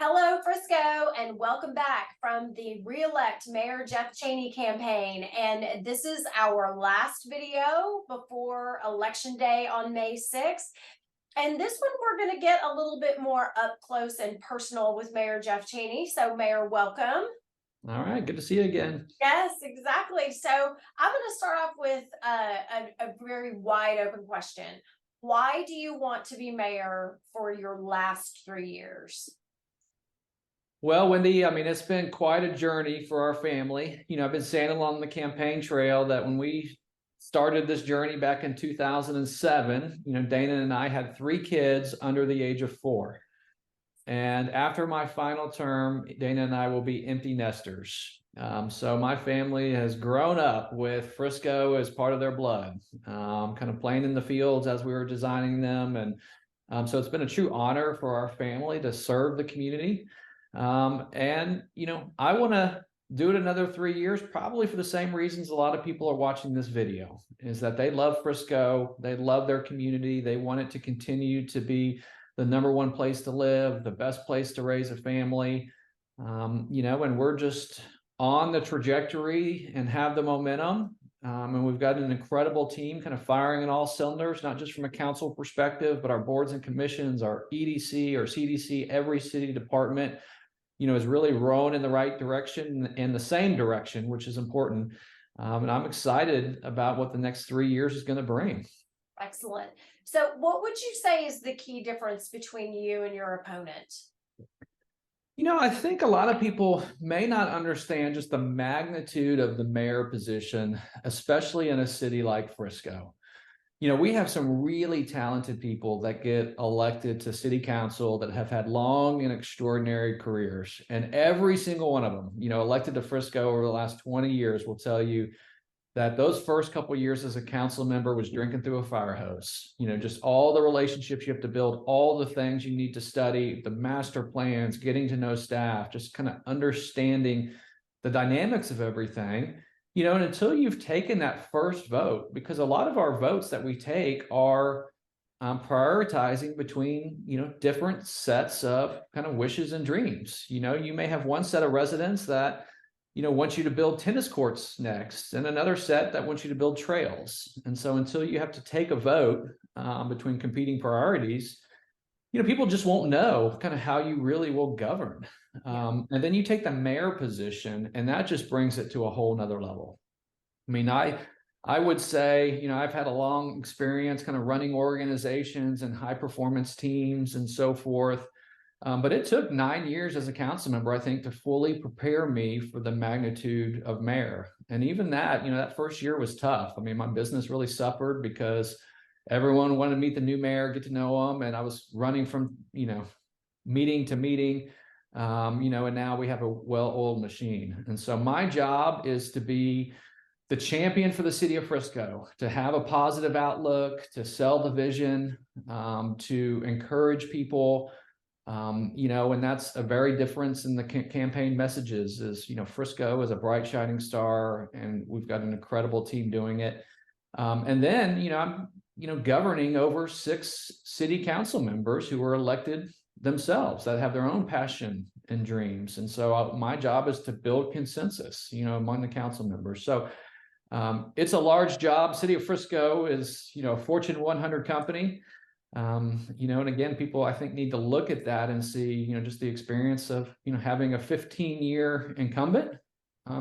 Hello, Frisco, and welcome back from the re-elect Mayor Jeff Cheney campaign. And this is our last video before Election Day on May 6th. And this one, we're going to get a little bit more up close and personal with Mayor Jeff Cheney. So, Mayor, welcome. All right, good to see you again. Yes, exactly. So, I'm going to start off with a very wide open question. Why do you want to be mayor for your last 3 years? Well, Wendy, it's been quite a journey for our family. I've been saying along the campaign trail that when we started this journey back in 2007, Dana and I had 3 kids under the age of 4. And after my final term, Dana and I will be empty nesters. So my family has grown up with Frisco as part of their blood, kind of playing in the fields as we were designing them. And so it's been a true honor for our family to serve the community. I want to do it another 3 years, probably for the same reasons a lot of people are watching this video, is that they love Frisco, they love their community, they want it to continue to be the #1 place to live, the best place to raise a family, and we're just on the trajectory and have the momentum. And we've got an incredible team kind of firing in all cylinders, not just from a council perspective, but our boards and commissions, our EDC, our CDC, every city department, is really rowing in the right direction, in the same direction, which is important. And I'm excited about what the next 3 years is going to bring. Excellent. So, what would you say is the key difference between you and your opponent? I think a lot of people may not understand just the magnitude of the mayor position, especially in a city like Frisco. We have some really talented people that get elected to city council that have had long and extraordinary careers. And every single one of them, elected to Frisco over the last 20 years will tell you that those first couple of years as a council member was drinking through a fire hose. Just all the relationships you have to build, all the things you need to study, the master plans, getting to know staff, just kind of understanding the dynamics of everything. And until you've taken that first vote, because a lot of our votes that we take are prioritizing between, different sets of kind of wishes and dreams. You may have one set of residents that wants you to build tennis courts next, and another set that wants you to build trails. And so until you have to take a vote between competing priorities, people just won't know kind of how you really will govern. And then you take the mayor position, and that just brings it to a whole nother level. I would say, I've had a long experience kind of running organizations and high performance teams and so forth. But it took 9 years as a council member, I think, to fully prepare me for the magnitude of mayor. And even that, that first year was tough. My business really suffered because everyone wanted to meet the new mayor, get to know him. And I was running from, meeting to meeting, and now we have a well-oiled machine. And so my job is to be the champion for the city of Frisco, to have a positive outlook, to sell the vision, to encourage people. And that's a very difference in the campaign messages is, Frisco is a bright shining star, and we've got an incredible team doing it. And then, I'm, governing over 6 city council members who were elected themselves that have their own passion and dreams. And so my job is to build consensus, among the council members. So it's a large job. City of Frisco is, a Fortune 100 company. And again, people, I think, need to look at that and see, just the experience of, having a 15-year incumbent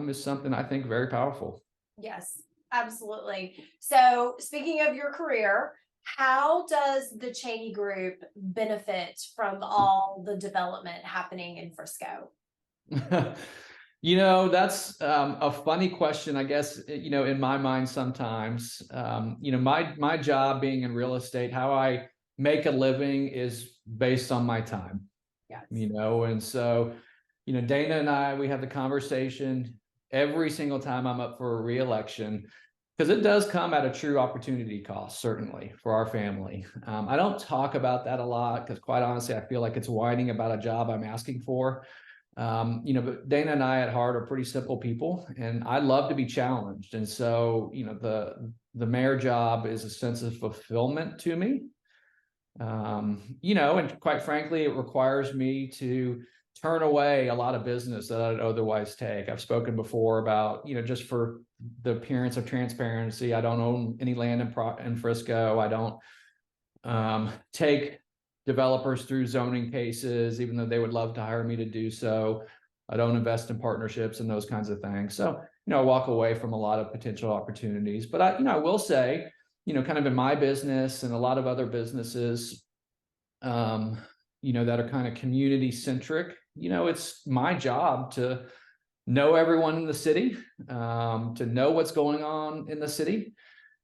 is something I think very powerful. Yes, absolutely. So, speaking of your career, how does the Cheney Group benefit from all the development happening in Frisco? That's a funny question, I guess, in my mind sometimes. My job being in real estate, how I make a living is based on my time. Yes. And so, Dana and I, we have the conversation every single time I'm up for a re-election, because it does come at a true opportunity cost, certainly, for our family. I don't talk about that a lot because, quite honestly, I feel like it's whining about a job I'm asking for. But Dana and I at heart are pretty simple people, and I love to be challenged. And so, the mayor job is a sense of fulfillment to me. And quite frankly, it requires me to turn away a lot of business that I'd otherwise take. I've spoken before about, just for the appearance of transparency, I don't own any land in Frisco. I don't take developers through zoning cases, even though they would love to hire me to do so. I don't invest in partnerships and those kinds of things. So, I walk away from a lot of potential opportunities. But I will say, kind of in my business and a lot of other businesses, that are kind of community centric, it's my job to know everyone in the city, to know what's going on in the city,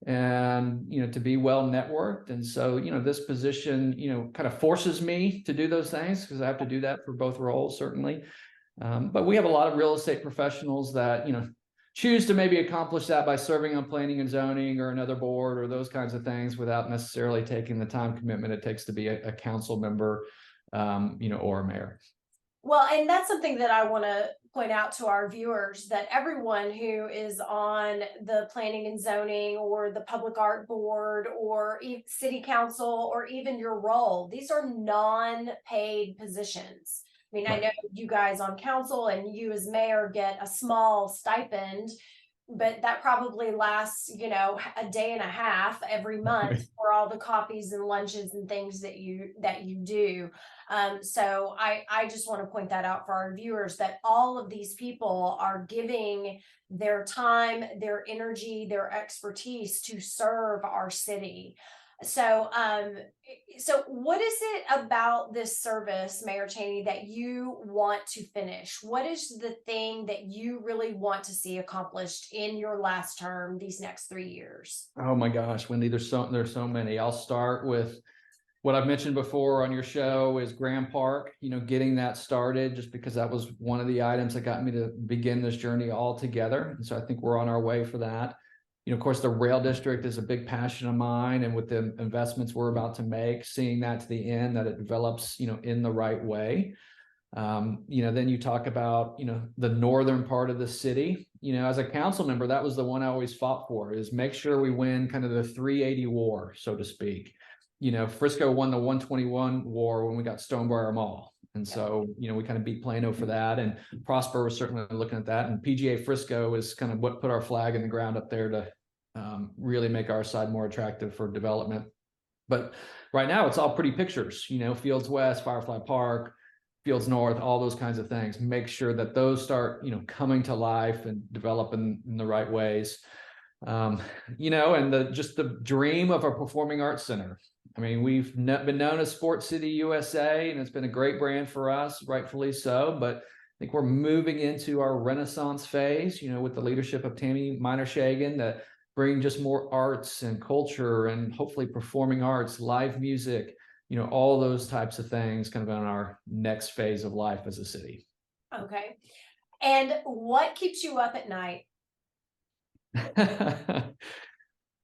and to be well networked. And so this position kind of forces me to do those things, because I have to do that for both roles, certainly. But we have a lot of real estate professionals that choose to maybe accomplish that by serving on planning and zoning or another board or those kinds of things, without necessarily taking the time commitment it takes to be a council member, or a mayor. Well, and that's something that I want to point out to our viewers, that everyone who is on the planning and zoning or the public art board or city council, or even your role, these are non-paid positions. I mean, I know you guys on council and you as mayor get a small stipend, but that probably lasts, a day and a half every month for all the coffees and lunches and things that you do. So I just want to point that out for our viewers, that all of these people are giving their time, their energy, their expertise to serve our city. So what is it about this service, Mayor Cheney, that you want to finish? What is the thing that you really want to see accomplished in your last term, these next 3 years? Oh my gosh, Wendy, there's so many. I'll start with what I've mentioned before on your show, is Graham Park, getting that started, just because that was one of the items that got me to begin this journey altogether. And so I think we're on our way for that. Of course, the rail district is a big passion of mine, and with the investments we're about to make, seeing that to the end, that it develops, in the right way. Then you talk about, the northern part of the city. As a council member, that was the one I always fought for, is make sure we win kind of the 380 war, so to speak. Frisco won the 121 war when we got Stonebriar Mall. And so, we kind of beat Plano for that, and Prosper was certainly looking at that. And PGA Frisco is kind of what put our flag in the ground up there to really make our side more attractive for development. But right now it's all pretty pictures, Fields West, Firefly Park, Fields North, all those kinds of things. Make sure that those start, coming to life and develop in the right ways. And just the dream of a performing arts center. I mean, we've been known as Sports City USA, and it's been a great brand for us, rightfully so. But I think we're moving into our Renaissance phase, with the leadership of Tammy Miner-Shagan, that bring just more arts and culture, and hopefully performing arts, live music, all those types of things kind of in our next phase of life as a city. Okay. And what keeps you up at night?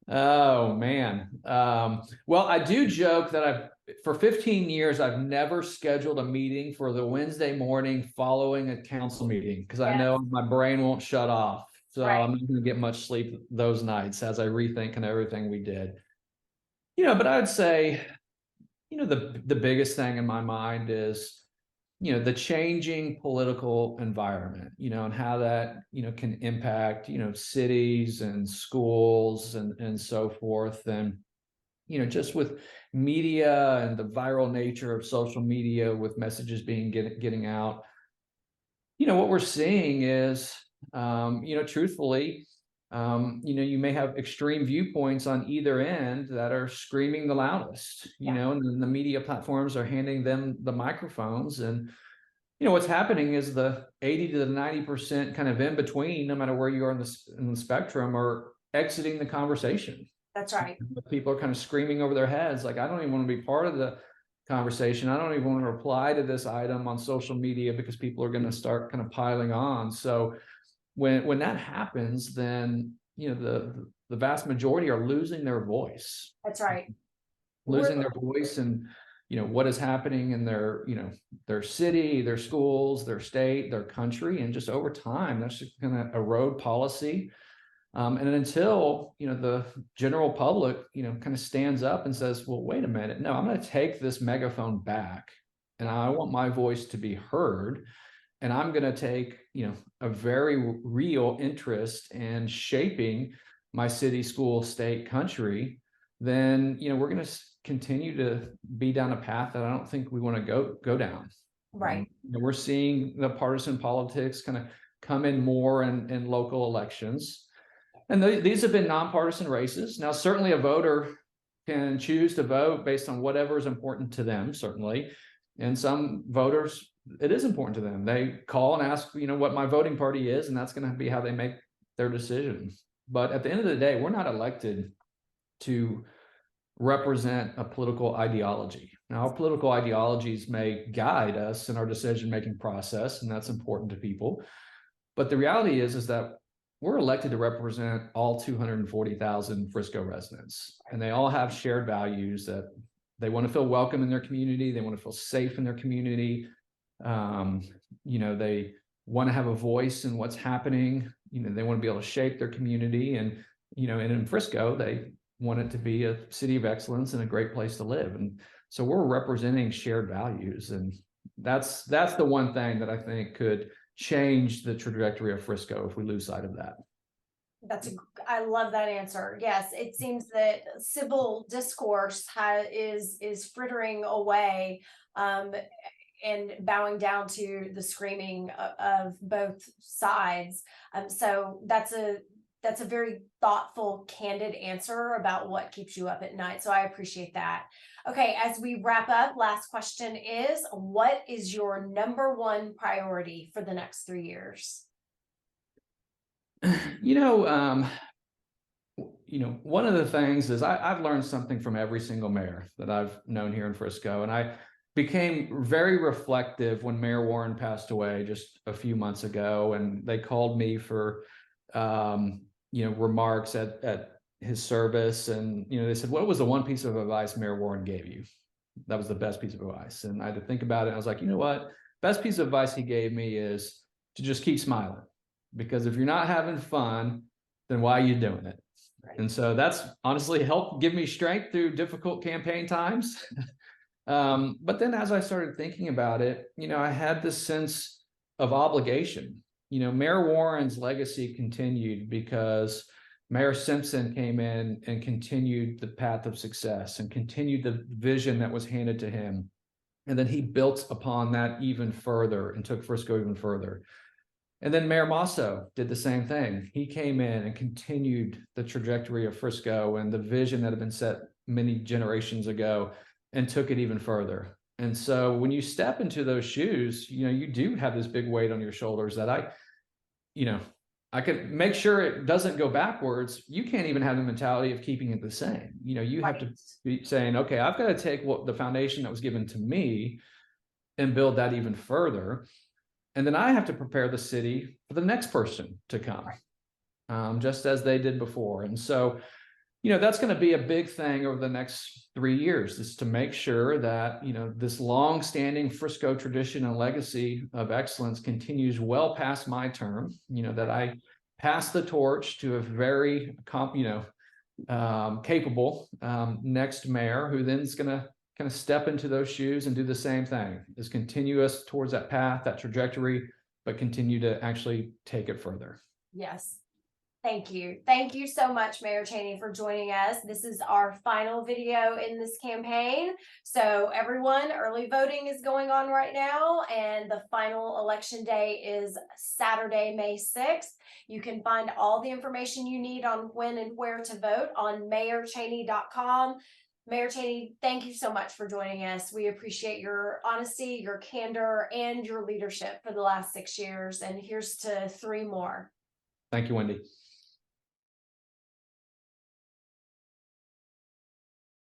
Oh man. Well, I do joke that for 15 years, I've never scheduled a meeting for the Wednesday morning following a council meeting, because I know my brain won't shut off. So I'm not going to get much sleep those nights as I rethink kind of everything we did. But I'd say, the biggest thing in my mind is, the changing political environment, and how that, can impact, cities and schools and so forth. And, just with media and the viral nature of social media, with messages getting out, what we're seeing is, truthfully, you may have extreme viewpoints on either end that are screaming the loudest, and then the media platforms are handing them the microphones. And, what's happening is the 80 to the 90% kind of in between, no matter where you are in the spectrum, are exiting the conversation. That's right. People are kind of screaming over their heads, like, I don't even want to be part of the conversation. I don't even want to reply to this item on social media, because people are going to start kind of piling on. So when that happens, then the vast majority are losing their voice. That's right. Losing their voice, and what is happening in their their city, their schools, their state, their country. And just over time, that's just going to erode policy. And until the general public kind of stands up and says, well, wait a minute, no, I'm going to take this megaphone back, and I want my voice to be heard. And I'm going to take, a very real interest in shaping my city, school, state, country. Then, we're going to continue to be down a path that I don't think we want to go down. Right. We're seeing the partisan politics kind of come in more in local elections. And these have been nonpartisan races. Now, certainly a voter can choose to vote based on whatever is important to them, certainly. And some voters, it is important to them. They call and ask, what my voting party is, and that's going to be how they make their decision. But at the end of the day, we're not elected to represent a political ideology. Now, our political ideologies may guide us in our decision-making process, and that's important to people. But the reality is that we're elected to represent all 240,000 Frisco residents, and they all have shared values that they want to feel welcome in their community. They want to feel safe in their community. They want to have a voice in what's happening. They want to be able to shape their community, and in Frisco, they want it to be a city of excellence and a great place to live. And so we're representing shared values, and that's the one thing that I think could change the trajectory of Frisco if we lose sight of that. I love that answer. Yes, it seems that civil discourse is frittering away, and bowing down to the screaming of both sides. So that's a very thoughtful, candid answer about what keeps you up at night. So I appreciate that. Okay, as we wrap up, last question is, what is your number one priority for the next 3 years? One of the things is I've learned something from every single mayor that I've known here in Frisco, and I became very reflective when Mayor Warren passed away just a few months ago, and they called me for remarks at his service, and they said, what was the one piece of advice Mayor Warren gave you that was the best piece of advice? And I had to think about it. I was like, what, best piece of advice he gave me is to just keep smiling, because if you're not having fun, then why are you doing it? Right. And so that's honestly helped give me strength through difficult campaign times. But then as I started thinking about it, I had this sense of obligation. Mayor Warren's legacy continued because Mayor Simpson came in and continued the path of success and continued the vision that was handed to him. And then he built upon that even further and took Frisco even further. And then Mayor Masso did the same thing. He came in and continued the trajectory of Frisco and the vision that had been set many generations ago and took it even further. And so when you step into those shoes, you do have this big weight on your shoulders that I could make sure it doesn't go backwards. You can't even have the mentality of keeping it the same. You have to be saying, okay, I've got to take the foundation that was given to me and build that even further. And then I have to prepare the city for the next person to come, just as they did before. And so, that's going to be a big thing over the next 3 years, is to make sure that, this long-standing Frisco tradition and legacy of excellence continues well past my term, that I pass the torch to a very, capable next mayor, who then is going to kind of step into those shoes and do the same thing, is continue us towards that path, that trajectory, but continue to actually take it further. Yes. Thank you. Thank you so much, Mayor Cheney, for joining us. This is our final video in this campaign. So everyone, early voting is going on right now, and the final election day is Saturday, May 6th. You can find all the information you need on when and where to vote on mayorcheney.com. Mayor Cheney, thank you so much for joining us. We appreciate your honesty, your candor, and your leadership for the last 6 years. And here's to 3 more. Thank you, Wendy.